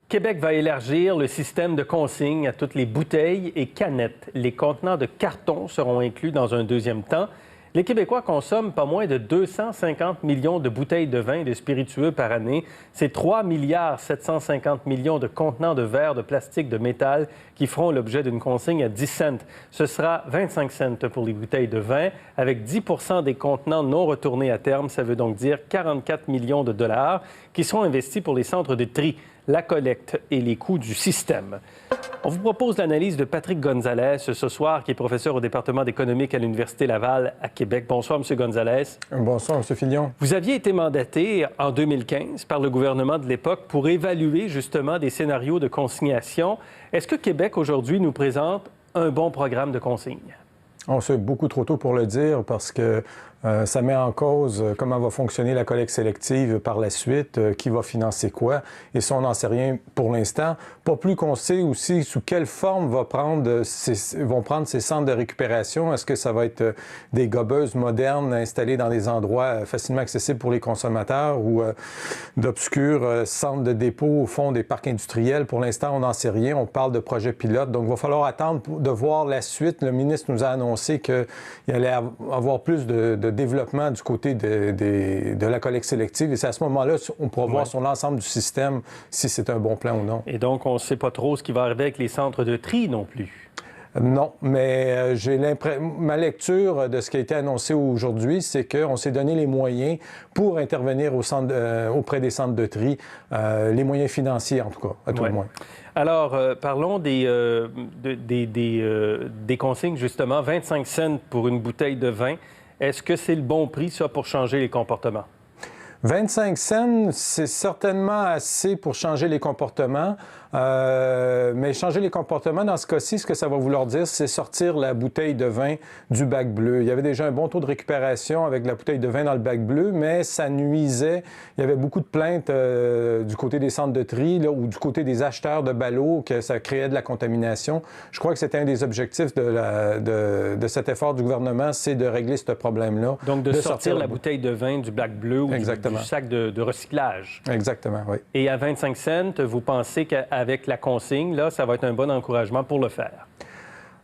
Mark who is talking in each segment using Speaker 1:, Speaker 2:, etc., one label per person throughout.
Speaker 1: Québec va élargir le système de consigne à toutes les bouteilles et canettes. Les contenants de carton seront inclus dans un deuxième temps. Les Québécois consomment pas moins de 250 millions de bouteilles de vin et de spiritueux par année. C'est 3 milliards 750 millions de contenants de verre, de plastique, de métal qui feront l'objet d'une consigne à 10 cents. Ce sera 25 cents pour les bouteilles de vin. Avec 10 des contenants non retournés à terme, ça veut donc dire 44 millions de dollars qui seront investis pour les centres de tri, la collecte et les coûts du système. On vous propose l'analyse de Patrick Gonzalez ce soir, qui est professeur au département d'économique à l'Université Laval à Québec. Bonsoir, M. Gonzalez.
Speaker 2: Bonsoir, M. Fillon.
Speaker 1: Vous aviez été mandaté en 2015 par le gouvernement de l'époque pour évaluer justement des scénarios de consignation. Est-ce que Québec, aujourd'hui, nous présente un bon programme de consigne?
Speaker 2: C'est beaucoup trop tôt pour le dire parce que ça met en cause comment va fonctionner la collecte sélective par la suite, qui va financer quoi. Et ça, on n'en sait rien pour l'instant. Pas plus qu'on sait aussi sous quelle forme vont prendre ces centres de récupération. Est-ce que ça va être des gobeuses modernes installées dans des endroits facilement accessibles pour les consommateurs ou d'obscurs centres de dépôt au fond des parcs industriels? Pour l'instant, on n'en sait rien. On parle de projets pilotes. Donc, il va falloir attendre de voir la suite. Le ministre nous a annoncé qu'il allait avoir plus de développement du côté de la collecte sélective. Et c'est à ce moment-là on pourra voir sur l'ensemble du système si c'est un bon plan ou non.
Speaker 1: Et donc, on ne sait pas trop ce qui va arriver avec les centres de tri non plus.
Speaker 2: Non, mais ma lecture de ce qui a été annoncé aujourd'hui, c'est qu'on s'est donné les moyens pour intervenir auprès des centres de tri, les moyens financiers en tout cas, à tout le moins.
Speaker 1: Alors, parlons des consignes, justement. 25 cents pour une bouteille de vin. Est-ce que c'est le bon prix, ça, pour changer les comportements?
Speaker 2: 25 cents, c'est certainement assez pour changer les comportements. Mais changer les comportements, dans ce cas-ci, ce que ça va vouloir dire, c'est sortir la bouteille de vin du bac bleu. Il y avait déjà un bon taux de récupération avec la bouteille de vin dans le bac bleu, mais ça nuisait. Il y avait beaucoup de plaintes du côté des centres de tri là, ou du côté des acheteurs de ballots que ça créait de la contamination. Je crois que c'était un des objectifs de cet effort du gouvernement, c'est de régler ce problème-là.
Speaker 1: Donc, de sortir la bouteille de vin du bac bleu ou du sac de recyclage.
Speaker 2: Exactement, oui.
Speaker 1: Et à 25 cents, vous pensez qu'avec la consigne, là, ça va être un bon encouragement pour le faire?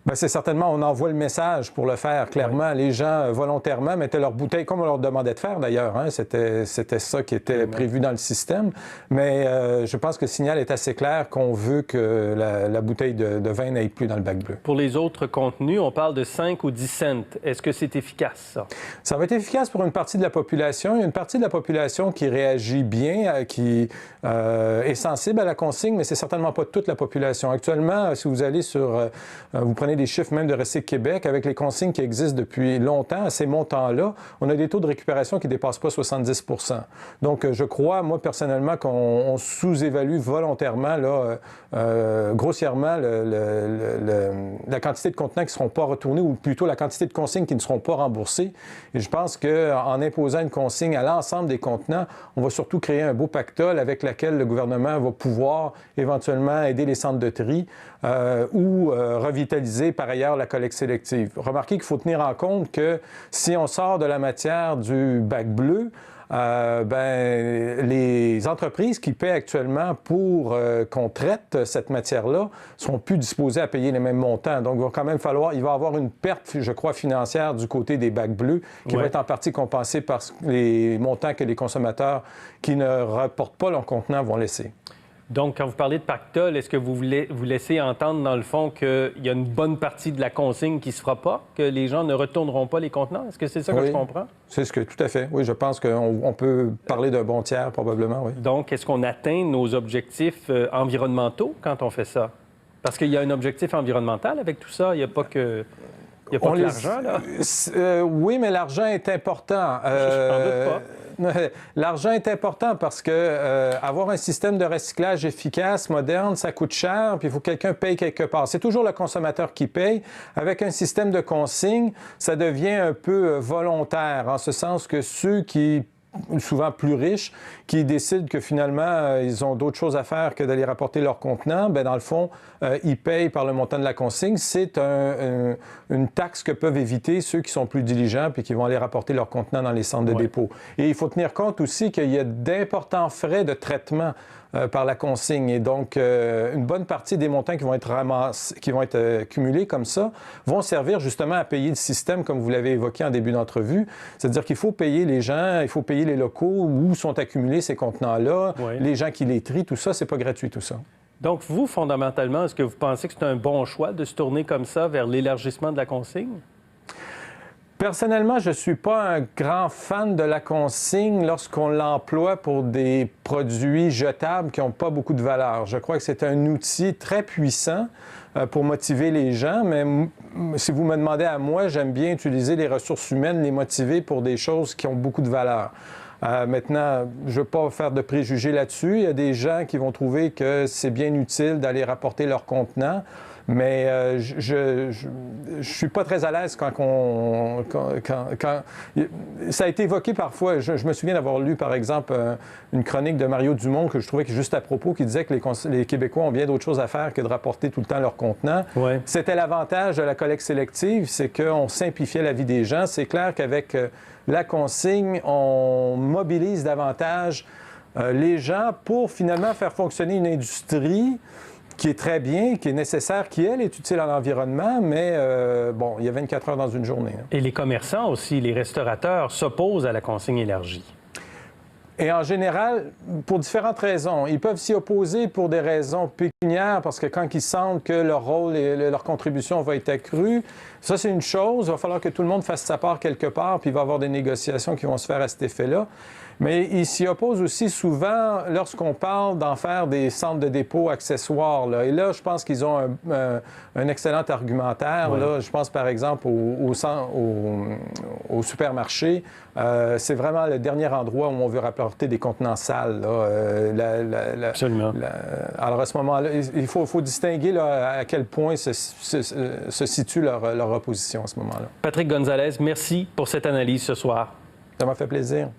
Speaker 2: Bien, c'est certainement, on envoie le message pour le faire, clairement. Oui. Les gens, volontairement, mettaient leur bouteille, comme on leur demandait de faire d'ailleurs. Hein? C'était ça qui était prévu dans le système. Mais je pense que le signal est assez clair qu'on veut que la bouteille de vin n'aille plus dans le bac bleu.
Speaker 1: Pour les autres contenus, on parle de 5 ou 10 cents. Est-ce que c'est efficace, ça? Ça
Speaker 2: va être efficace pour une partie de la population. Il y a une partie de la population qui réagit bien, qui est sensible à la consigne, mais c'est certainement pas toute la population. Actuellement, si vous allez sur... vous prenez des chiffres même de Recyc Québec, avec les consignes qui existent depuis longtemps, à ces montants-là, on a des taux de récupération qui ne dépassent pas 70 %. Donc, je crois, moi, personnellement, qu'on sous-évalue volontairement, là, grossièrement, la quantité de contenants qui ne seront pas retournés, ou plutôt la quantité de consignes qui ne seront pas remboursées. Et je pense qu'en imposant une consigne à l'ensemble des contenants, on va surtout créer un beau pactole avec lequel le gouvernement va pouvoir éventuellement aider les centres de tri ou revitaliser par ailleurs la collecte sélective. Remarquez qu'il faut tenir en compte que si on sort de la matière du bac bleu, les entreprises qui paient actuellement pour qu'on traite cette matière-là ne seront plus disposées à payer les mêmes montants. Donc, il va quand même il va y avoir une perte, je crois, financière du côté des bacs bleus qui va être en partie compensée par les montants que les consommateurs qui ne rapportent pas leur contenant vont laisser.
Speaker 1: Donc, quand vous parlez de pactole, est-ce que vous laissez entendre, dans le fond, qu'il y a une bonne partie de la consigne qui ne se fera pas, que les gens ne retourneront pas les contenants? Est-ce que c'est ça que je comprends?
Speaker 2: C'est tout à fait. Oui, je pense qu'on peut parler d'un bon tiers, probablement, oui.
Speaker 1: Donc, est-ce qu'on atteint nos objectifs environnementaux quand on fait ça? Parce qu'il y a un objectif environnemental avec tout ça. Il n'y a pas que... Il n'y a pas que l'argent, là?
Speaker 2: Oui, mais l'argent est important.
Speaker 1: Je n'en doute pas.
Speaker 2: L'argent est important parce que avoir un système de recyclage efficace, moderne, ça coûte cher, puis il faut que quelqu'un paye quelque part. C'est toujours le consommateur qui paye. Avec un système de consigne, ça devient un peu volontaire, en ce sens que ceux qui souvent plus riches, qui décident que finalement, ils ont d'autres choses à faire que d'aller rapporter leur contenant, bien, dans le fond, ils payent par le montant de la consigne. C'est une taxe que peuvent éviter ceux qui sont plus diligents puis qui vont aller rapporter leur contenant dans les centres de dépôt. Et il faut tenir compte aussi qu'il y a d'importants frais de traitement par la consigne. Et donc, une bonne partie des montants qui vont être cumulés comme ça vont servir justement à payer le système, comme vous l'avez évoqué en début d'entrevue. C'est-à-dire qu'il faut payer les gens, il faut payer les locaux où sont accumulés ces contenants-là,
Speaker 1: oui.
Speaker 2: les gens qui les trient, tout ça, c'est pas gratuit tout ça.
Speaker 1: Donc, vous, fondamentalement, est-ce que vous pensez que c'est un bon choix de se tourner comme ça vers l'élargissement de la consigne?
Speaker 2: Personnellement, je ne suis pas un grand fan de la consigne lorsqu'on l'emploie pour des produits jetables qui n'ont pas beaucoup de valeur. Je crois que c'est un outil très puissant pour motiver les gens, mais si vous me demandez à moi, j'aime bien utiliser les ressources humaines, les motiver pour des choses qui ont beaucoup de valeur. Maintenant, je ne veux pas faire de préjugés là-dessus. Il y a des gens qui vont trouver que c'est bien utile d'aller rapporter leurs contenants. Mais je suis pas très à l'aise quand ça a été évoqué parfois. Je me souviens d'avoir lu, par exemple, une chronique de Mario Dumont que je trouvais juste à propos, qui disait que les Québécois ont bien d'autres choses à faire que de rapporter tout le temps leurs contenants.
Speaker 1: Ouais.
Speaker 2: C'était l'avantage de la collecte sélective, c'est qu'on simplifiait la vie des gens. C'est clair qu'avec la consigne, on mobilise davantage les gens pour finalement faire fonctionner une industrie qui est très bien, qui est nécessaire, qui, elle, est utile à l'environnement, mais bon, il y a 24 heures dans une journée.
Speaker 1: Et les commerçants aussi, les restaurateurs, s'opposent à la consigne élargie.
Speaker 2: Et en général, pour différentes raisons. Ils peuvent s'y opposer pour des raisons pécuniaires, parce que quand ils sentent que leur rôle et leur contribution va être accrue, ça, c'est une chose. Il va falloir que tout le monde fasse sa part quelque part, puis il va y avoir des négociations qui vont se faire à cet effet-là. Mais ils s'y opposent aussi souvent lorsqu'on parle d'en faire des centres de dépôt accessoires. Là. Et là, je pense qu'ils ont un excellent argumentaire.
Speaker 1: Oui.
Speaker 2: Là. Je pense, par exemple, au supermarché. C'est vraiment le dernier endroit où on veut rapporter des contenants sales. Là.
Speaker 1: Absolument.
Speaker 2: Alors, à ce moment-là, il faut distinguer là, à quel point se situe leur opposition à ce moment-là.
Speaker 1: Patrick Gonzalez, merci pour cette analyse ce soir.
Speaker 2: Ça m'a fait plaisir.